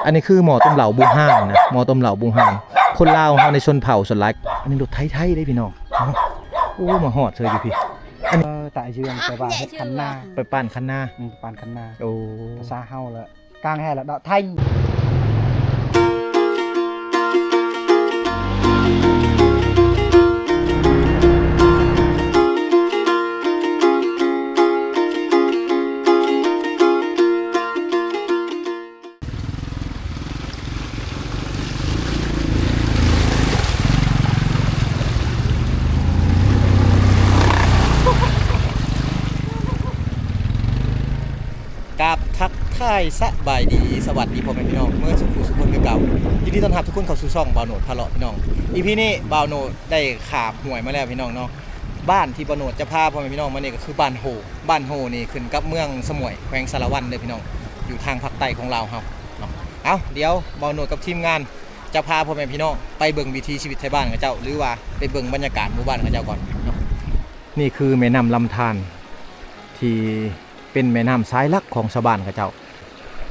อันนี้คือหมอต้มเหล่าบุงห้างนะหมอต้มเหล่าบุงห้างคนลาวเฮาในชนเผ่าส่วนหลายอันนี้รถไทยได้พี่น้องโอ้มาฮอดเธออยู่พี่อันนี้tại dươngไปว่าเฮ็ดคันนา ไปปั่นคันนา ปานคันนา โอ้ ภาษาเฮาละกลางแห่ละดอกthanhกับทักทายสบายดีสวัสดีพ่อแม่พี่น้องเมื่อสุขุสุขคนคือเก่ายินดีต้อนรับทุกคนเข้าสู่ช่องบ่าวโหนดพาเลาะพี่น้องอีพีนี้บ่าวโหนดได้ขาบหวยมาแล้วพี่น้องเนาะบ้านที่บ่าวโหนดจะพาพ่อแม่พี่น้องมานี่ก็คือบ้านโฮนี่ขึ้นกับเมืองสมุยแขวงสารวัตรเลยพี่น้องอยู่ทางภาคใต้ของเราครับเนาะเอาเดี๋ยวบ่าวโหนดกับทีมงานจะพาพ่อแม่พี่น้องไปเบิ่งวิถีชีวิตไทยบ้านของเจ้าหรือว่าไปเบิ่งบรรยากาศหมู่บ้านของเจ้าก่อนเนาะนี่คือแม่น้ำลำธารที่เป็นแม่น้ำสายหลักของชาวบ้านเขาเจ้า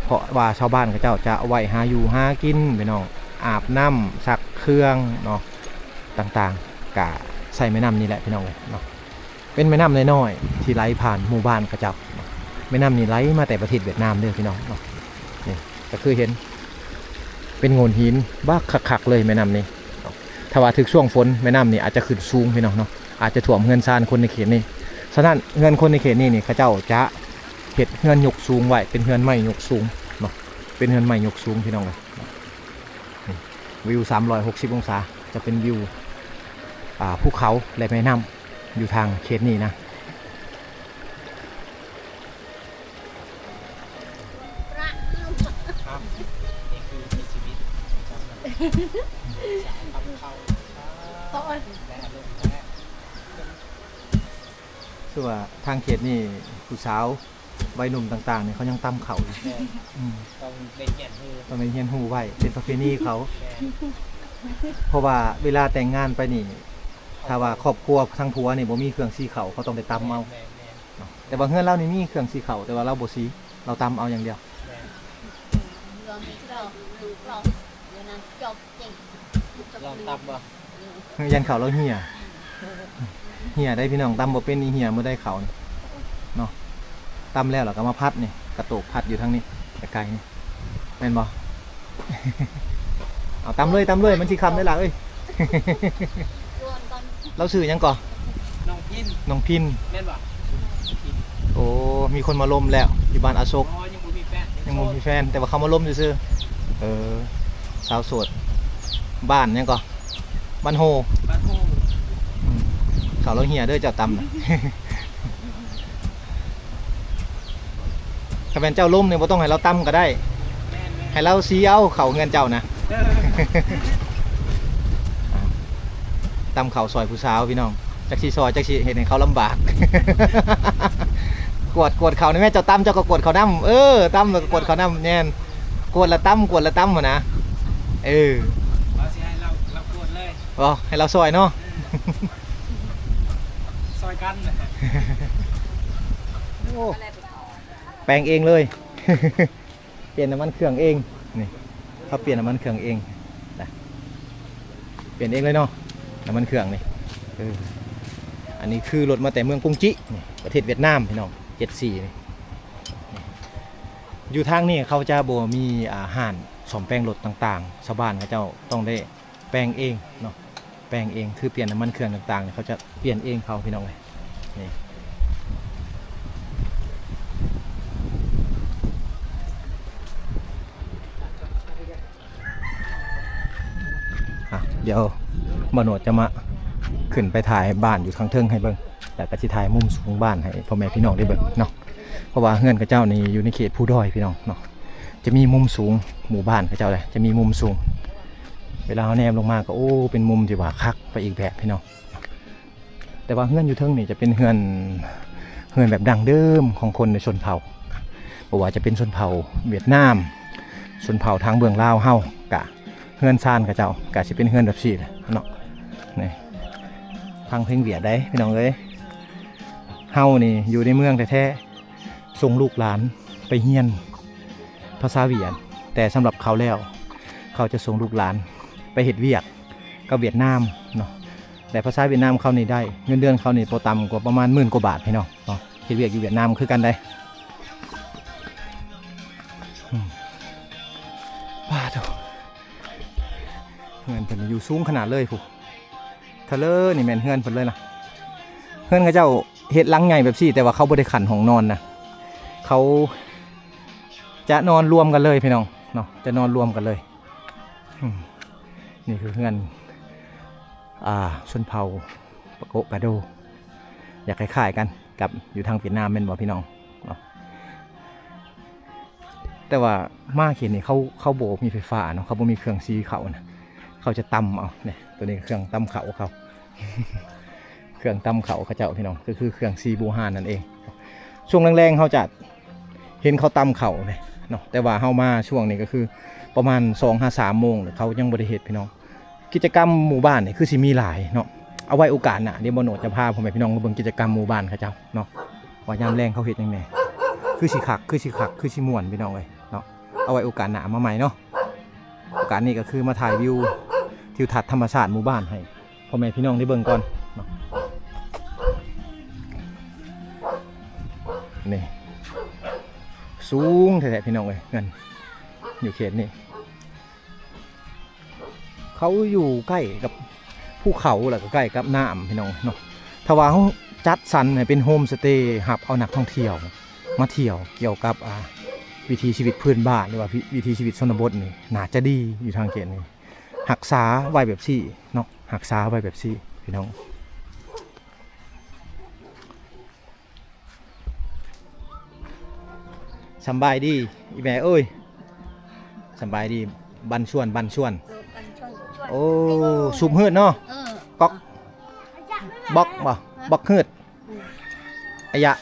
เพราะว่าชาวบ้านเขาเจ้าจะไว้หาอยู่หากินพี่น้องอาบน้ำซักเครื่องเนาะต่างๆกะใส่แม่น้ำนี่แหละพี่น้องเนาะเป็นแม่น้ำน้อยๆที่ไหลผ่านหมู่บ้านเขาเจ้าแม่น้ำนี่ไหลมาแต่ประเทศเวียดนามเด้อพี่น้องเนาะนี่ก็คือเห็นเป็นโงนหินบ้าคักๆเลยแม่น้ำนี้ถ้าว่าถึงช่วงฝนแม่น้ำนี่อาจจะขึ้นสูงพี่น้องเนาะอาจจะท่วมเงินซานคนในเขตนี้ฉะนั้นเงินคนในเขตนี้นี่เขาเจ้าจะเห็ดเฮือนยกสูงไว้เป็นเฮือนไม้ยกสูงเนาะเป็นเฮือนไม้ยกสูงพี่น้องเลยวิว360องศาจะเป็นวิวภูเขาและแม่น้ำอยู่ทางเขตนี้นะคือว่าทางเขตนี่ผู้สาววัยหนุ่มต่างๆเนี่ยเขายังตำเขาอยู่ต้องเล่นเงียนหูต้องเฮียนหูไว้เป็นประเพณีเขาเพราะว่าเวลาแต่งงานไปนี่ถ้าว่าครอบครัวทั้งผัวนี่บ่มีเครื่องสีเขาเขาต้องไปตำเอาแต่ว่าเฮือนเรานี่มีเครื่องสีเขาแต่ว่าเราบ่สีเราตำเอาอย่างเดียวลองตับบ่ ยันเขาเราเหี่ยได้พี่น้องตำบ่เป็นนี่เหี่ยบ่ได้เขาเนาะตำแล้วเราก็มาพัดนี่กระโตกพัดอยู่ทางนี้ไกลๆนี่แม่นบ่ เอาตำเลยมันสิคำได้ล่ะเอ้ย เราซื้อยังก่อน้องพินแม่นบ่ โอ้มีคนมาล้มแล้วที่บ้านอาโศก อ๋อยังบ่มีแฟนแต่ว่าเขามาล้มซื่อสาวโสดบ้านยังก่อบ้านโฮเขาเราเหี่ยเด้อเจ้าตำนะ ถ้าเป็นเจ้าล้มเนี่ยบ่ต้องให้เราตำก็ได้ให้เราซีเอาเขาเงินเจ้านะ ตำเขาซอยผู้สาวพี่น้องจักชีซอยจักชีเห็นให้เขาลำบาก กวดเขาในแม่เจ้าตำเจ้าก็กวดเขาน้ำตำแล้วก็กวดเขาน้ำแน่นกวดละตำหัวนะเราสิให้เรากดเลยอ๋อให้เราซอยเนาะ ซอยกันแปลงเองเลย เปลี่ยนน้ำมันเครื่องเองนี่เขาเปลี่ยนน้ำมันเครื่องเองนะเปลี่ยนเองเลยเนาะน้ำมันเครื่องนี่อันนี้คือรถมาแต่เมืองกงจินี่ประเทศเวียดนามพี่น้อง74นี่อยู่ทางนี้เขาจะบ่มีอาหารสมแปลงรถต่างๆชาวบ้านเขาเจ้าต้องได้แปลงเองเนาะแปลงเองคือเปลี่ยนน้ำมันเครื่องต่างๆเขาจะเปลี่ยนเองเขาพี่น้องเลยนี่เดี๋ยวบ่าวโหนดจะมาขึ้นไปถ่ายบ้านอยู่ทางเทิงให้เบิ่งแต่ก็สิถ่ายมุมสูงบ้านให้พ่อแม่พี่น้องได้เบิ่งเนาะเพราะว่าเฮือนกับเจ้านี่อยู่ในเขตภูดอยพี่น้องเนาะจะมีมุมสูงหมู่บ้านกับเจ้าเลยจะมีมุมสูงเวลาแนมลงมาก็โอ้เป็นมุมที่ว่าคักไปอีกแบบพี่น้องแต่ว่าเฮือนอยู่เทิงนี่จะเป็นเฮือนแบบดั้งเดิมของคนในชนเผ่าบอกว่าจะเป็นชนเผ่าเวียดนามชนเผ่าทางเบื้องลาวเฮากะเฮือนซานกับเจ้ากะสิเป็นเฮือนแบบสี่เนาะนี่ฟังเพลงเวียดได้พี่น้องเอ้ยเฮานี่อยู่ในเมืองแท้ๆส่งลูกหลานไปเฮียนภาษาเวียด แต่สำหรับเขาแล้วเขาจะส่งลูกหลานไปเฮ็ดเวียกกับเวียดนามเนาะแต่ภาษาเวียดนามเขานี่ได้เงินเดือนเขานี่บ่ต่ำกว่าประมาณ10,000 กว่าบาทพี่น้องเนาะเฮ็ดเวียกอยู่เวียดนามคือกันได้ป้าเถอะเงินเพิ่นอยู่สูงขนาดเลยผู้ทะเลนี่แม่นเฮือนเพิ่นเลยนะเฮือนเขาเจ้าเฮ็ดหลังใหญ่แบบซี่แต่ว่าเขาบ่ได้ขันห้องนอนนะเขาจะนอนรวมกันเลยพี่น้องเนาะจะนอนรวมกันเลยนี่คือเฮือนชนเผ่าปะโกะกะโดอยากคล้ายๆกันกับอยู่ทางเวียดนามแม่นบ่พี่น้องเนาะแต่ว่ามาเขียนนี่เขาโบมีไฟฟ้าเนาะเขาบ่มีเครื่องซีเขานะเขาจะตำเอาเนี่ยตัวนี้เครื่องตำเขาเขา เครื่องตำเขาเจ้าพี่น้องก็คือเครื่องซีบูฮานนั่นเองช่วงแรงๆเขาจะเห็นเขาตำเขาเนี่ยเนาะแต่ว่าเขามาช่วงนี้ก็คือประมาณ2-3 โมงเขายังบริเหตุพี่น้องกิจกรรมหมู่บ้านนี่คือสิมีหลายเนาะเอาไว้โอกาสน่ะเดี๋ยวบโนดจะพาผมไปพี่น้องมาเบิ่งกิจกรรมหมู่บ้านเขาเจ้าเนาะว่ายามแรงเขาเฮ็ดยังไงคือสิคักคือสิม่วนพี่น้องเลยเนาะเอาไว้โอกาสหน้ามาใหม่เนาะโอกาสนี้ก็คือมาถ่ายวิวทิวทัศน์ธรรมชาติหมู่บ้านให้พ่อแม่พี่น้องได้เบิ่งก่อนเนาะนี่สูงแท้ๆพี่น้องเลยเงินอยู่เขตนี้เขาอยู่ใกล้กับภูเขาแล้วก็ใกล้กับน้ำพี่น้องเนาะถ้าว่าเขาจัดสรรเป็นโฮมสเตย์หับเอานักท่องเที่ยวมาเที่ยวเกี่ยวกับวิถีชีวิตพื้นบ้านหรือว่าวิถีชีวิตชนบทนี่น่าจะดีอยู่ทางเขตนี้หักษาไว้แบบซี่เนาะหักษาไว้แบบซี่พี่น้องสบายดีอีแม่เอ้ยสบายดีบันชวนโอ้สูบเฮือดเนาะก๊อกบ็อกบ่บ็อกเฮือดอายะ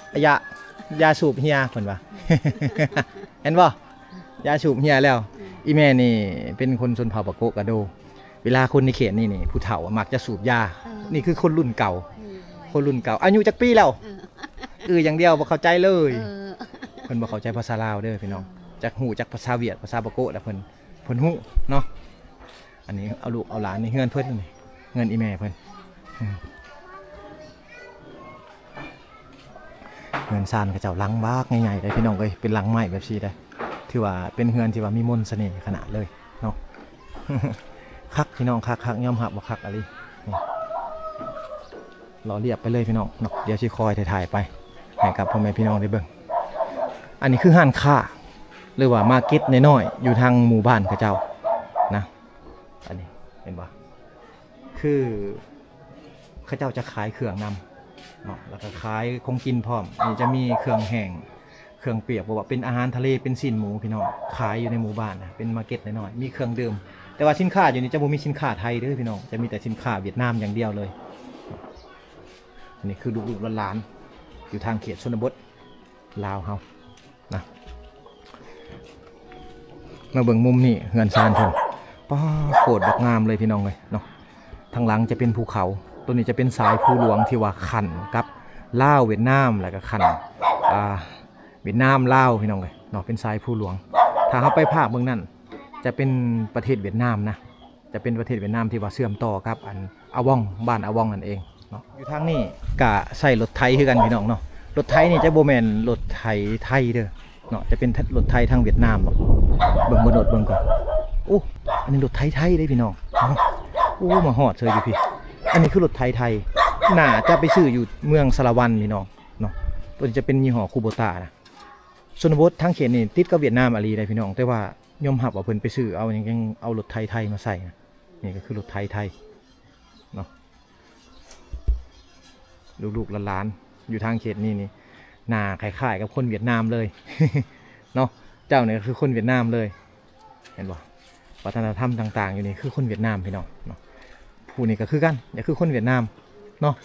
ยาสูบเฮียเพิ่นว่า เห็นบ่ยาสูบเฮียแล้วอีแม่นี่เป็นคนชนเผ่าปะโกะกะโดเวลาคนในเขตนี่ผู้เฒ่ามักจะสูบยานี่คือคนรุ่นเก่าอายุจักปีแล้วอย่างเดียวบ่เข้าใจเลยเพิ่นบ่เข้าใจภาษาลาวเด้อพี่น้องจักฮู้จักภาษาเวียดภาษาปะโกะแล้วเพิ่นฮู้เนาะอันนี้เอาลูกเอาหลานนี่เงินเพิ่นนี่เงินอีแม่เพิ่นเงินซานเขาเจ้าหลังบากใหญ่ๆได้พี่น้องเอ้ยเป็นหลังใหม่แบบซี่ได้ถือว่าเป็นเฮือนที่ว่ามีมนต์เสน่ห์ขนาดเลยเนาะ คักพี่น้องคักยอมรับว่าคักอะไรนี่รอเรียบไปเลยพี่น้องเนาะเดี๋ยวสิคอยถ่ายไปให้กับพ่อแม่พี่น้องได้เบิ่งอันนี้คือห้างค้าหรือว่ามาร์เก็ตน้อยๆอยู่ทางหมู่บ้านเขาเจ้านะอันนี้เห็นป่ะคือเขาเจ้าจะขายเครื่องนำเนาะแล้วก็ขายของกินพร้อมนี่จะมีเครื่องแห้งเครื่องเปียกบอกว่าเป็นอาหารทะเลเป็นสิ้นหมูพี่น้องขายอยู่ในหมู่บ้านนะเป็นมาร์เก็ตน้อยๆมีเครื่องดื่มแต่ว่าสินค้าอยู่นี่จะบ่มีสินค้าไทยเด้อพี่น้องจะมีแต่สินค้าเวียดนามอย่างเดียวเลยอันนี้คือลูกๆหลานๆอยู่ทางเขตชนบทลาวเฮานะมาเบิ่งมุมนี่เฮือนซานเพิ่นป้าโคตรบักงามเลยพี่น้องเลยเนาะทางหลังจะเป็นภูเขาตัวนี้จะเป็นสายภูหลวงที่ว่าขันกับลาวเวียดนามแล้วก็ขันเวียดนามลาวพี่น้องเลยเนาะเป็นสายภูหลวงถ้าเขาไปภาคเมืองนั่นจะเป็นประเทศเวียดนามนะจะเป็นประเทศเวียดนามที่ว่าเชื่อมต่อครับอันอาวองบ้านอาวองนั่นเองเนาะอยู่ทางนี้กะใส่รถไถคือกันพี่น้องเนาะรถไถนี่จะโบแมนรถไถไทยเด้อเนาะจะเป็นรถไถทางเวียดนามเนาะเบิ่งโดดเบิ่งก่อนโอ้อันนี้รถไทยได้พี่น้องโอ้มาฮอดเธออยู่พี่อันนี้คือรถไทยน่าจะไปซื้ออยู่เมืองสารวันพี่น้องเนาะตัวนี้จะเป็นยี่ห้อคูโบต้านะชนบททางเขตนี่ติดกับเวียดนามอะไรได้พี่น้องแต่ว่ายอมหับว่าเพิ่นไปซื้อเอายังเอารถไทยมาใส่นะนี่ก็คือรถไทยเนาะลูกๆหลานๆอยู่ทางเขตนี่หน้าคล้ายๆกับคนเวียดนามเลย เนาะเจ้าเนี่ยคือคนเวียดนามเลยเห็นบ่วัฒนธรรมต่างๆอยู่นี่คือคนเวียดนามพี่น้องเนาะผู้นี้ก็คือกันนี่คือคนเวียดนามเนาะ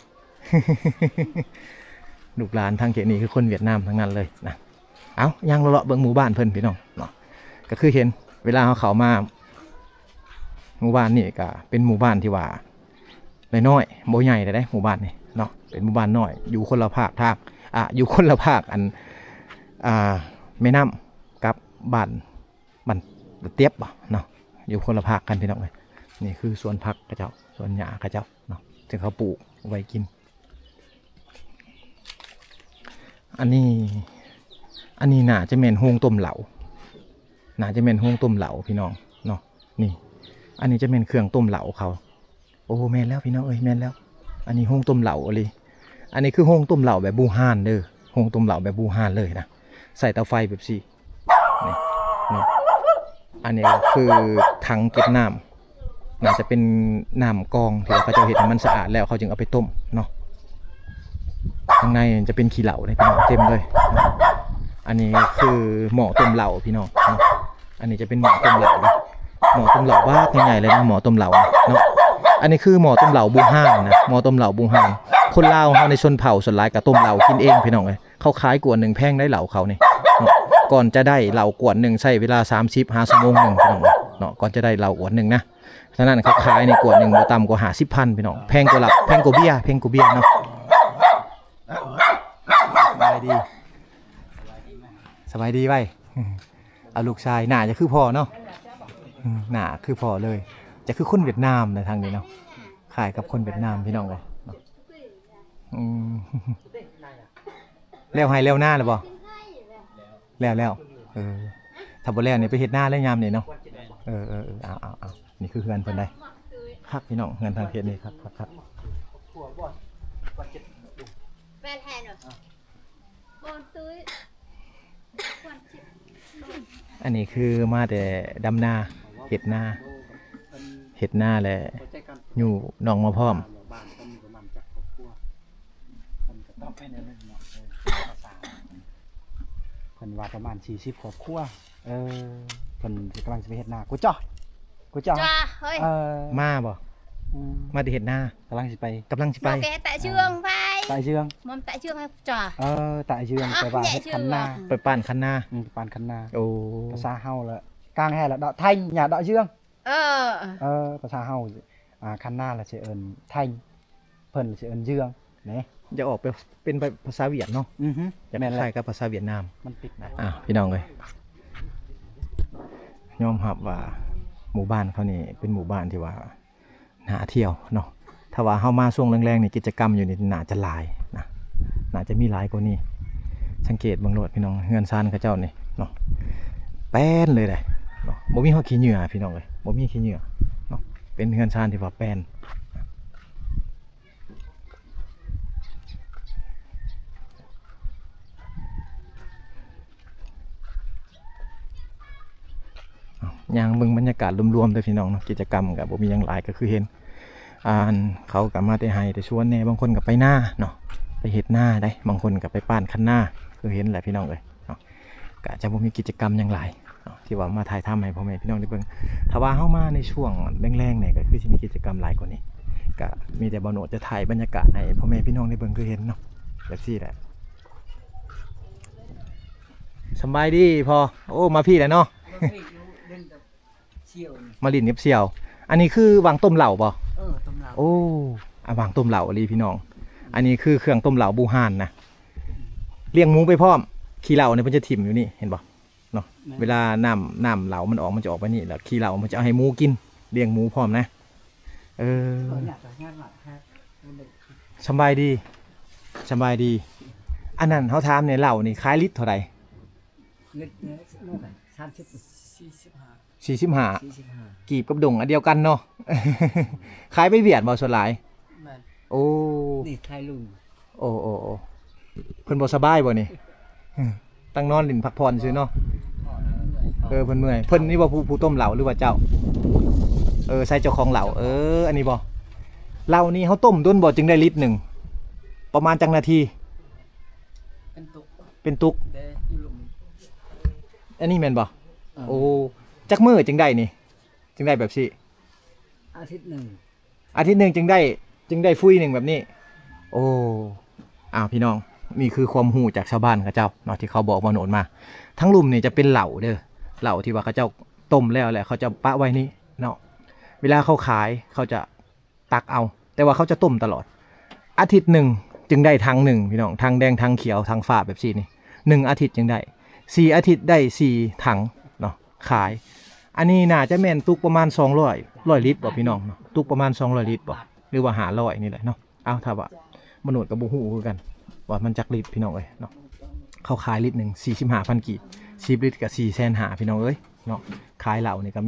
ลูกหลานทางเขตนี้คือคนเวียดนามทั้งนั้นเลยนะเอายังเลาะเบิ่งหมู่บ้านเพิ่นพี่น้องเนาะก็คือเห็นเวลาเขามาหมู่บ้านนี่ก็เป็นหมู่บ้านที่ว่าน้อยๆบ่ใหญ่ได้หมู่บ้านนี่เนาะเป็นหมู่บ้านน้อยอยู่คนละภาคอยู่คนละภาคอันแม่น้ำกับบ้าน เตียบบ่เนาะอยู่คนละภาคกันพี่น้องเลยนี่คือสวนผักกระเจ้าสวนหญ้ากระเจ้าเนาะที่เขาปลูกไว้กินอันนี้น่าจะเป็นโฮงต้มเหลาน่าจะเป็นโฮงต้มเหลาพี่น้องเนาะนี่อันนี้จะเป็นเครื่องต้มเหลาเขาโอ้แม่นแล้วพี่น้องเอ้ยแม่นแล้วอันนี้โฮงต้มเหลาเลยอันนี้คือโฮงต้มเหลาแบบบูฮานเด้อโฮงต้มเหลาแบบบูฮานเลยนะใส่เตาไฟแบบซี่นี่อันนี้คือถังเก็บน้ำน่าจะเป็นน้ำกองที่เขาจะเห็นมันสะอาดแล้วเขาจึงเอาไปต้มเนาะข้างในจะเป็นขี้เหลาเลยพี่น้องเต็มเลยอันนี้คือหม้อต้มเหลาพี่น้องเนาะอันนี้จะเป็นหม้อต้มเหลาหม้อต้มเหลาบ้าใหญ่ๆเลยนะหม้อต้มเหลาเนาะอันนี้คือหม้อต้มเหลาบูฮานนะหม้อต้มเหลาบูฮานคนลาวเขาในชนเผ่าส่วนหลายกับต้มเหลากินเองพี่น้องเลยเขาขายกวนหนึ่งแพงได้เหลาเขาเนี่ยก่อนจะได้เหลากวนหนึ่งใช้เวลา30 ชั่วโมงหนึ่งพี่น้องเนาะก่อนจะได้เหลากวนหนึ่งนะฉะนั้นเขาขายในกวนหนึ่งบ่ต่ำกว่า50,000พี่น้องแพงกว่าแพงกว่าเบี้ยเนาะสบายดีไว้เอาลูกชายหน้าจะคือพ่อเนาะหน้าคือพ่อเลยจะคือคนเวียดนามในทางนี้เนาะขายกับคนเวียดนามพี่น้องเลยแล้วให้แล้วหน้าหรือเปล่าแล้วถ้าบ่แล้วเนี่ยไปเฮ็ดหน้าแล้วยามนี่เนาะเอานี่คือเฮือนเพิ่นได้ครับพี่น้องเฮือนทางเขตนี่ครับแฟนแทนเหรอโอนตุ้ย อันนี้คือมาแต่ดำนาเห็ดหน้าแหละอยู่หนองมาพร้อมเพิ่นว่าประมาณ40ครอบครัวเพิ่นกำลังจะไปเฮ็ดนากูจ้าจ้าเฮ้ยมาบ่มาที่เห็ดหน้าก ำลังสิไป โอเคแต่เชื่องไป tại dương มอมแต่เชื่องให้จ้าtại dươngไปว่าเฮ็ดคันนา ไปปั่นคันนา ปั่นคันนา โอ้ ภาษาเฮาละกลางแห่ละดอกthanh nhà đọ dương ภาษาเฮาคันนาlà sẽ ơn thanh เพิ่นสิเอิ้นdương นี่จะออกเป็นภาษาเวียดเนาะจะแม่นคล้ายกับภาษาเวียดนามมันติดพี่น้องเอ้ยยอมรับว่าหมู่บ้านเขานี่เป็นหมู่บ้านที่ว่าน่าเที่ยวเนาะถ้าว่าเฮามาช่วงแรงๆนี่กิจกรรมอยู่นี่น่าจะหลายนะน่าจะมีหลายกว่านี้สังเกตเบิ่งโลดพี่น้องเฮือนซานเขาเจ้านี่เนาะแป้นเลยเด้เนาะบ่มีเฮาขี้เหงื่อพี่น้องเอ้ยบ่มีขี้เหงื่อเนาะเป็นเฮือนซานที่ว่าแป้นอย่างเบิ่งบรรยากาศรวมๆเลยพี่น้องเนาะกิจกรรมกับบ่มีหยังหลายก็คือเห็นเขากับมาแต่ไห้แต่ชวนแน่บางคนกับไปหน้าเนาะไปเฮ็ดหน้าได้บางคนกับไปปั่นคันหน้าคือเห็นแหละพี่น้องเลยเนาะก็จะบ่มีกิจกรรมหยังหลายเนาะที่ว่ามาถ่ายทำให้พ่อแม่พี่น้องได้เบิ่งถ้าว่าเฮามาในช่วงแรงๆเนี่ยก็คือสิมีกิจกรรมหลายกว่านี้ก็มีแต่บ่โนจะถ่ายบรรยากาศให้พ่อแม่พี่น้องได้เบิ่งคือเห็นเนาะแบบซี่แหละสบายดีพอโอ้มาพี่แหละเนาะมาลินเนบเซียวอันนี้คือวางต้มเหล่าป่ะต้มเหลาโอ้วางต้มเหล่าอะไรพี่น้องอันนี้คือเครื่องต้มเหล่าบูฮานนะเลี้ยงหมูไปพร้อมขี้เหล่าเนี่ยมันจะถิ่มอยู่นี่เห็นป่ะเนาะเวลาน้ำเหล่ามันออกมันจะออกไปนี่แล้วขี้เหล่ามันจะเอาให้หมูกินเลี้ยงหมูพร้อมนะสบายดีอันนั้นเขาถามเนี่ยเหล่านี่ขายลิตรเท่าไหร่45กีบกับดงอันเดียวกันเนาะขายไปเวียดบ่ส่วนหลายโอ้นี่ไทยลุงโอ้เพิ่นบ่สบายบ่นี่ตั้งนอนลิ้นพักผ่อนซื่อเนาะเพิ่นเมื่อยเพิ่นนี่บ่ผู้ต้มเหล้าหรือว่าเจ้าใส่เจ้าของเหล้าอันนี้บ่เหล้านี่เฮาต้มด้นบ่จึงได้ลิตรนึงประมาณจักนาทีเป็นตุกอันนี้แม่นบ่โอ้จักมื้อจึงได้แบบสิอาทิตย์หนึ่งจึงได้ฟุยหนึ่งแบบนี้โอ้พี่น้องนี่คือความหูจากชาวบ้านเขาเจ้าเนาะที่เขาบอกมาโหนดมาทั้งลุ่มนี่จะเป็นเหล่าเด้อเหล่าที่ว่าเขาเจ้าต้มแล้วแหละเขาจะปะไว้นี่เนาะเวลาเขาขายเขาจะตักเอาแต่ว่าเขาจะต้มตลอดอาทิตย์หนึ่งจึงได้ทั้งหนึ่งพี่น้องทั้งแดงทั้งเขียวทั้งฟ้าแบบนี้นี่1 อาทิตย์จึงได้4 อาทิตย์ได้4 ถังเนาะขาย อันนี้น่าจะแม่นตุกประมาณ200ลิตรบ่พี่น้องเนาะตุกประมาณ200ลิตรบ่หรือว่า500นี่แหละเนาะเอาถ้าว่ามนุษย์กับบ่ฮู้คือกันว่ามันจักลิตรพี่น้องเอ้ยเนาะเขาขายลิตรหนึง 45,000 กีบ10ลิตรก็450,000พี่น้องเอ้ยเนาะขายเหล้านี่ก็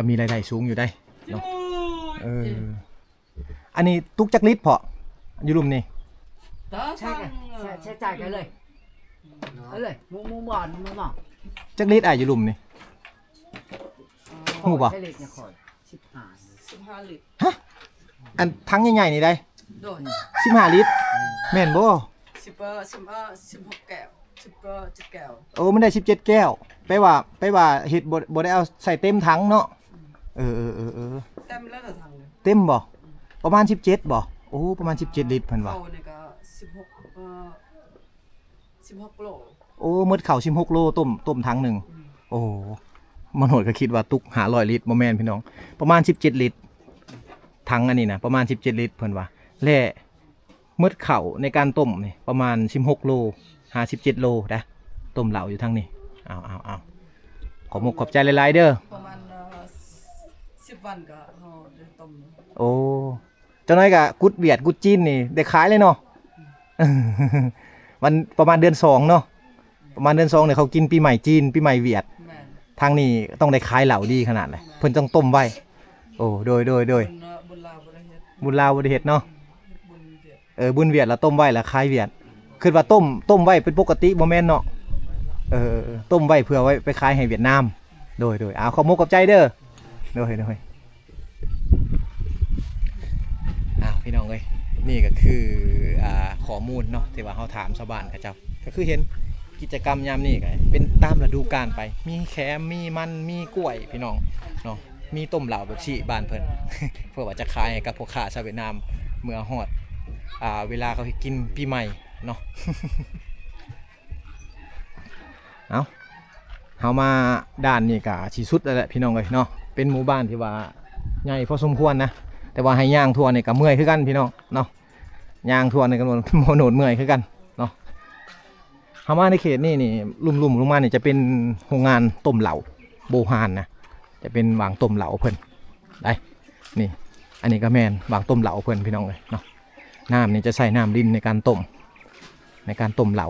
มีรายได้สูงอยู่ได้เนาะอันนี้ตุกจักลิตรพออยู่รุมนี่ ใช่กันใช่จ่ายกันเลยเอาเลยมูบอลมูหมอก จักลิตรอยู่รุมนี่ ฮู้บ่ ใช่เล็กเนี่ยคอย15ลิตร ฮะอันทั้งใหญ่ๆนี่ได้ โดน 15ลิตรแม่นบ่ 16แก้ว17แก้ว โอ้มันได้17แก้วไปว่าเฮ็ดบ่ได้เอาใส่เต็มถังเนาะเออเต็มแล้วถังเลย เต็มบ่ประมาณ17บ่โอ้ประมาณ17ลิตรเพิ่นว่า เอาเนี่ยก็16โล โอ้หมดข้าว16โลต้มถังหนึงโอ้มันโหดก็คิดว่าตุก500ลิตรบ่แม่นพี่น้องประมาณ17ลิตรถังอันนี้นะประมาณ17ลิตรเพิ่นว่าและหมดข้าวในการต้มนี่ประมาณ16โล57โลนะต้มเหล้าอยู่ทางนี้เอาขอมกขอบใจหลายๆเด้อ ประมาณ10วันก็เฮาได้ต้ม โอ้เจ้าน้อยกะกุดเวียดกุดจีนนี่ได้ขายเลยเนาะ วันประมาณเดือน2เนาะประมาณเดือน2เนี่ยเขากินปีใหม่จีนปีใหม่เวียด แม่น ทางนี้ต้องได้ขายเหล่าดีขนาดเลยเพิ่นต้องต้มไว้โอ้โดยบุญลาวบ่ได้เฮ็ด บุญลาวบ่ได้เฮ็ดเนาะ บุญเวียด บุญเวียดแล้วต้มไว้แล้วขายเวียดคิดว่าต้มไว้เป็นปกติบ่แม่นเนาะต้มไว้เพื่อไว้ไปขายให้เวียดนามโดยเอาขอมกกับใจเด้อโดยพี่น้องเอ้ยนี่ก็คือข้อมูลเนาะที่ว่าเฮาถามชาวบ้านเขาเจ้าก็คือเห็นกิจกรรมยามนี้ก็เป็นตามฤดูกาลไปมีแคมมีมันมีกล้วยพี่น้องเนาะมีต้มเหล้าแบบซี่บ้านเพิ่น เพื่อว่าจะขายให้กับพ่อค้าชาวเวียดนามเมื่อฮอดเวลาเขากินปีใหม่เนาะ เอาเฮามาด้านนี้ก็สิสุดแล้วแหละพี่น้องเอ้ยเนาะเป็นหมู่บ้านที่ว่าใหญ่พอสมควรนะแต่ว่าให้ย่างทั่วนี่ก็เมื่อยคือกันพี่น้องเนาะย่างทั่วนี่ก็โหนดเมื่อยคือกันเนาะเฮามาในเขตนี่ลุ่มๆลงมานี่จะเป็นโรงงานต้มเหล้าโบฮานนะจะเป็นวางต้มเหล้าเพิ่นได้นี่อันนี้ก็แม่นวางต้มเหล้าเพิ่นพี่น้องเอ้ยเนาะน้ำนี่จะใส่น้ำดินในการต้มเหล้า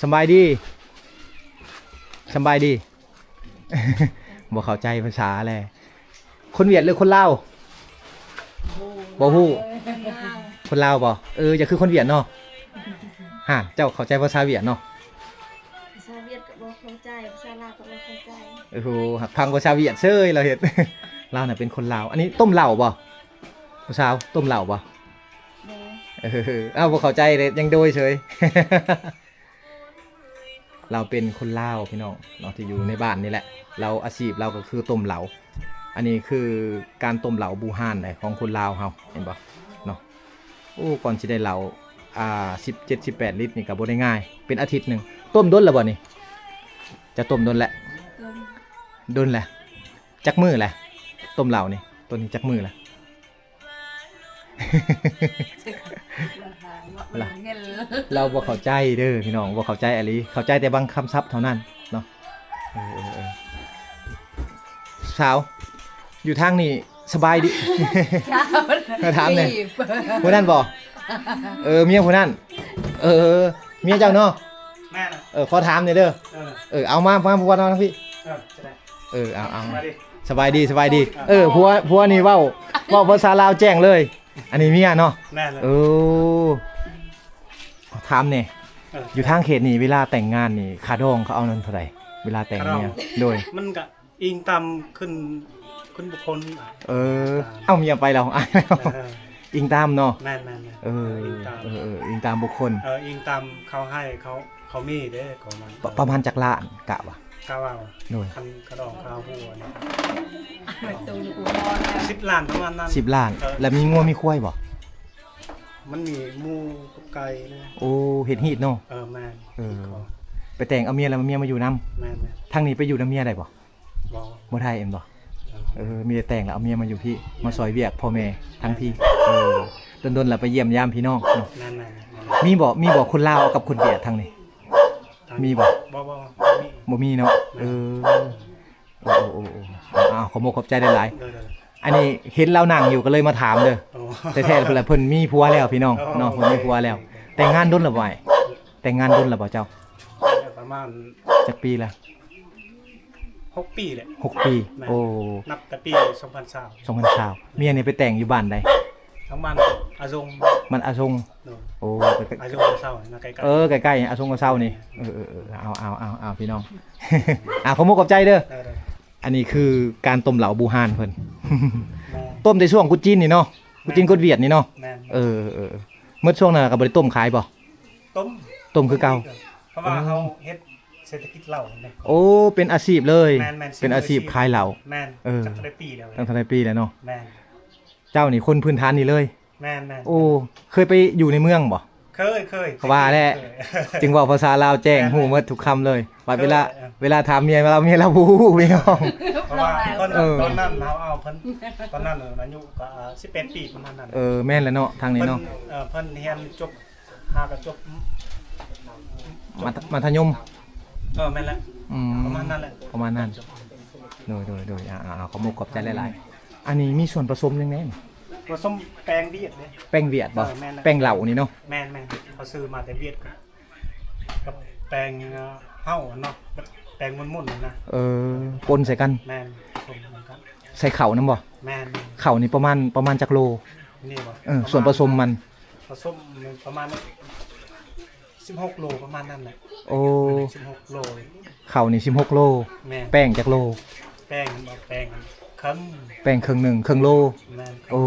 สบายดี บ่เข้าใจภาษาอะไรคนเวียดหรือคนลาวบ่ฮู้คนลาวบ่จะคือคนเวียดเนาะฮะเจ้าเข้าใจภาษาเวียดเนาะ ภาษาเวียดก็บ่เข้าใจภาษาลาวก็บ่เข้าใจ โอ้โหหักพังภาษาเวียดเซ้ยเราเห็น เราน่ะเป็นคนลาวอันนี้ต้มเหล้าบ่ผู้สาวต้มเหล้าบ่ บ่เข้าใจเลยยังโดยเฉย เราเป็นคนลาวพี่น้องเนาะที่อยู่ในบ้านนี่แหละเราอาชีพเราก็คือต้มเหลาอันนี้คือการต้มเหลาบูฮานเลยของคนลาวเฮาเห็นบ่เนาะโอ้ก่อนสิได้เหลา17-18ลิตรนี่ก็บ่ได้ง่ายเป็นอาทิตย์นึงต้มดนแล้วบ่นี่จะต้มดนแหละดนแหละจักมื้อแหละต้มเหลานี่ตัวนี้จักมื้อแหละ เราบ่เข้าใจเด้อพี่น้องบ่เข้าใจอะไรเข้าใจแต่บางคำศัพท์เท่านั้นเนาะสาวอยู่ทางนี้สบายดี ถามเลยผู้นั้นบ่เมียผู้นั้นเมียเจ้าเนาะ แม่น่ะ ขอถามหน่อยเด้อเอามาผัวน้องทั้งพี่ จะได้ เอา มาดิ สบายดีผัวนี่เว้าภาษาลาวแจ้งเลยอันนี้เมียเนาะ แม่เลย ถามเนี่ยอยู่ทางเขตนี่เวลาแต่งงานนี่คาดองเขาเอาเงินเท่าไหร่เวลาแต่งเนี่ยโดย มันก็อิงตามขึ้นบุคคล เอาเมียไปแล้วอิงตามเนาะ แม่อิงตามบุคคลอิงตามเขาให้เขามีเด้ของมัน ประมาณจักล้านกะวะ ก้าวเอา โดย คันกระดองข้าวหัวนี่ ตูนกูนอนแล้ว 10 ล้านประมาณนั้น 10 ล้านแล้วมีงัวมีควายบ่ มันมีหมูกับไก่นะ โอ้เฮ็ดฮีดเนาะ แม่น ไปแต่งเอาเมียแล้วเมียมาอยู่นำ แม่น ทางนี้ไปอยู่นำเมียได้บ่ บ่ บ่ได้เอ็นบ่มีแต่แต่งแล้วเอาเมียมาอยู่พี่มาซอยเวียกพ่อแม่ทั้งพี่ดนๆแล้วไปเยี่ยมยามพี่น้องเนาะ แม่น มีบ่คนลาวกับคนเวียดทางนี้มีบ่ บ่มี บ่มีเนาะโอ้อ้าวขอบอกขอบใจหลาย เด้อ ๆอันนี้เห็นเรานั่งอยู่ก็เลยมาถามเด้อ โอ้ แต่แท้ๆเพิ่นมีผัวแล้วพี่น้องเนาะเพิ่นมีผัวแล้ว แต่งงานดนแล้วบ่ไอ้แต่งงานดนแล้วบ่เจ้า ประมาณ จักปีละ 6 ปีแหละ 6 ปี โอ้ นับแต่ปี2020 2020เมียนี่ไปแต่งอยู่บ้านใด ทั้งบ้านอาซง มันอาซง โดน โอ้ อาซงเศร้านะใกล้ๆ ใกล้ๆอาซงกับเซานี่เอาพี่น้อง ขอบอกขอบใจเด้อ เด้อ อันนี้คือการต้มเหลาบูฮานเพิ่น แม่ ต้มในช่วงกุดจีนนี่เนาะกุดจีนกุดเวียดนี่เนาะ แม่น เมื่อช่วงนั้นก็บ่ได้ต้มขายบ่ ต้มคือเก่า เพราะว่าเขาเฮ็ดเศรษฐกิจเหล้าเนี่ย โอ้เป็นอาชีพเลย แม่น เป็นอาชีพขายเหล้า แม่น เออ จักได้ปีแล้ว ตั้งแต่ปีแล้วเนาะ แม่น เจ้านี่คนพื้นฐานนี่เลย แม่น โอ้เคยไปอยู่ในเมืองบ่ เคย ว่าแหละ จึงเว้าภาษาลาวแจ้งฮู้หมดทุกคำเลยว่าเวลาถามเมียเราบ่ฮู้พี่น้อง เพราะว่าตอน เออ นั้นเราเอาเพิ่นตอนนั้นอายุก็11 ปีประมาณนั้น แม่นแล้วเนาะทางนี้เนาะ เพิ่นเรียนจบหาก็จบ มัธยม แม่นแล้ว อืม ประมาณนั้นแหละ ประมาณนั้นโดยขอมุกขอบใจหลายๆอันนี้มีส่วนผสมยังไงนี่ ผสมแป้งเวียดเลย แป้งเวียดบ่ แม่นแล้ว แป้งเหล่านี่เนาะ แม่นเขาซื้อมาแต่เวียดกับแป้งเฮ้าเนาะแป้งมุนๆนะ ปนใส่กัน แม่นผสมกัน ใส่เข่านํบ่ แม่น เข่านี่ประมาณจักโล นี่บ่ ส่วนผสมมัน ผสมประมาณ16 โลประมาณนั้นแหละ โอ้ 16 โล เข่านี่16โล แม่น แป้งจักโล แป้งบ่แป้งครึ่ง แป้งครึ่งหนึ่งครึ่งโล แม่น โอ้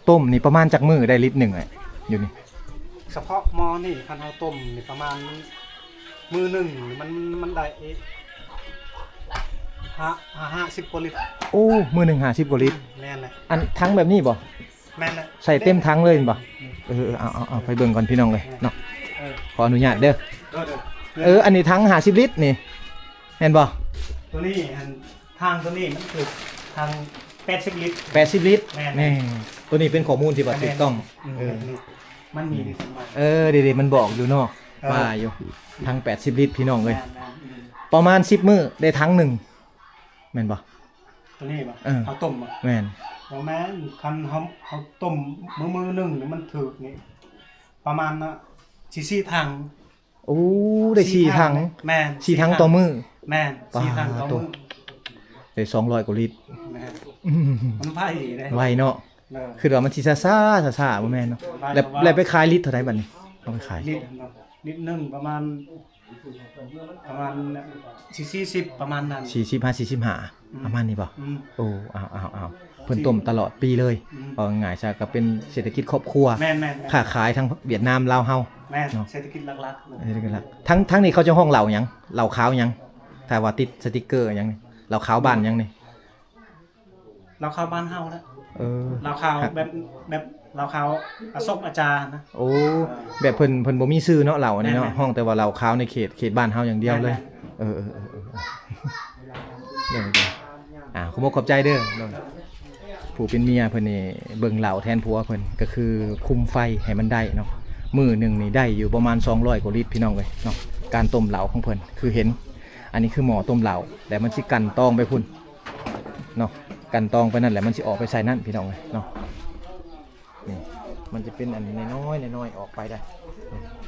ต้มนี่ประมาณจักมื้อได้ลิตรหนึงอ่ะอยู่นี่ เฉพาะหม้อนี่คันเฮาต้มนี่ประมาณมือหนึงมันได้50กว่าลิตร โอ้มื้อหนึง50กว่าลิตร แม่นแหละ อันทั้งแบบนี้บ่ แม่นแหละ ใส่เต็มทั้งเลยบ่เอาไปเบิ่งก่อนพี่น้องเลยเนาะ เออ ขออนุญาตเด้อ อันนี้ทั้ง50ลิตรนี่แม่นบ่ ตัวนี้ทางตัวนี้มันคือทาง80 ลิตร 80ลิตร แม่น นี่ตัวนี้เป็นข้อมูลที่ว่าถูกต้อง มันมี ดีๆมันบอกอยู่เนาะว่าอยู่ทั้ง80ลิตรพี่น้องเลยประมาณ10มื้อได้ทั้งหนึงแม่นบ่ ตัวนี้ป่ะ เออ เขาต้มป่ะ แม่น บ่แม่นคันเขาต้มมือหนึงนี่มันถูกนี่ประมาณ4ถัง โอ้ได้4ถัง แม่น 4ถังต่อมื้อ แม่น4ถังต่อมื้อ ได้200กว่าลิตร แม่นมันไผได้ ไวเนาะ เออ คือว่ามันสิซ่าๆบ่แม่นเนาะแล้วไปขายลิตรเท่าไหร่บัดนี้เอาไปขาย ลิตรเนาะลิตรหนึงประมาณ40ประมาณนั้น 45ประมาณนี้บ่ อืม โอ้เอาเพิ่นต้มตลอดปีเลย อืม เอาง่ายๆซะก็เป็นเศรษฐกิจครอบครัว แม่น ค้าขายทั้งเวียดนามลาวเฮา แม่น เนาะ เศรษฐกิจหลักๆเลย เฮ็ดกันละทั้งนี้เขาจะห้องเหล่าหยังเหล่าขาวหยังถ้าว่าติดสติกเกอร์หยังนี่เหล่าขาวบ้านหยังนี่ เราเข้าบ้านเฮาแล้ว อ เราเข้าแบบเราเข้าอาซกอาจารย์นะ โอ้แบบเพิ่นบ่มีชื่อเนาะเหล่าอันนี้เนาะ แม่นๆ ห้องแต่ว่าเหล่าขาวในเขตบ้านเฮาอย่างเดียวเลย แม่น เออเดี๋ยวขอบใจเด้อผู้เป็นเมียเพิ่นนี่เบิ่งเหล่าแทนผัวเพิ่นก็คือคุมไฟให้มันได้เนาะมื้อหนึงนี่ได้อยู่ประมาณ200กว่าลิตรพี่น้องเอ้ยเนาะการต้มเหล่าของเพิ่นคือเห็น อันนี้คือหม้อต้มเหล่าแต่มันสิกันตองไปพุ่นเนาะกันตองไปนั่นแหละมันสิออกไปใส่นั่นพี่น้องเอ้ยเนาะนี่มันจะเป็นอันนี้น้อยๆออกไปได้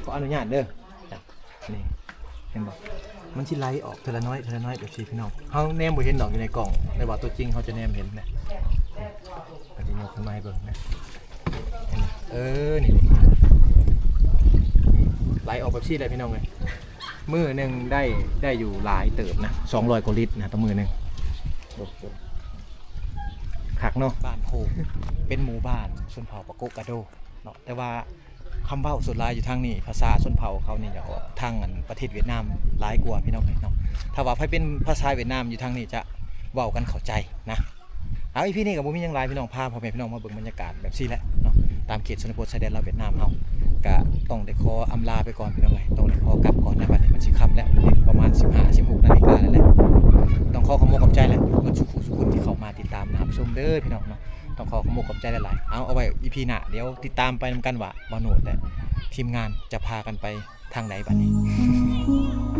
ขออนุญาตเด้อจ้ะนี่เห็นบ่มันสิไหลออกเทละน้อยแบบสิพี่น้องเฮาแนมบ่เห็นดอกอยู่ในกล่องแต่ว่าตัวจริงเฮาจะแนมเห็นนะก็สิยกขึ้นมาให้เบิ่งนะเห็นไหมนี่ไหลออกแบบซี่เลยพี่น้องเอ้ยมื้อหนึงได้อยู่หลายเติบนะ200กว่าลิตรนะต่อมื้อหนึงคักเนาะบ้านโพเป็นหมู่บ้านชนเผ่าปะโกกะโดเนาะแต่ว่าคำเว้าส่วนหลายอยู่ทางนี้ภาษาชนเผ่าเขานี่จะออกทางประเทศเวียดนามหลายกว่าพี่น้องเนาะถ้าว่าให้เป็นภาษาเวียดนามอยู่ทางนี้จะเว้ากันเข้าใจนะเอาอีพี่นี่ก็บ่มีหยังหลายพี่น้องพาพ่อแม่พี่น้องมาเบิ่งบรรยากาศแบบซี่แหละเนาะตามเขตชนบทชายแดนลาวเวียดนามเฮาก็ต้องได้ขออำลาไปก่อนพี่น้องเอ้ยต้องได้ขอกลับก่อนนะบัดนี้มันสิค่ำแล้วประมาณ 15-16 นาฬิกาแล้วแหละต้องขอขอบใจแหละเพิ่นสุขุที่เข้ามาติดตามนะครับชมเด้อพี่น้องเนาะต้องขอขอบใจหลายๆเอาไว้ EP หน้าเดี๋ยวติดตามไปนำกันว่าบ่โหนดแต่ ทีมงานจะพากันไปทางไหนบัดนี้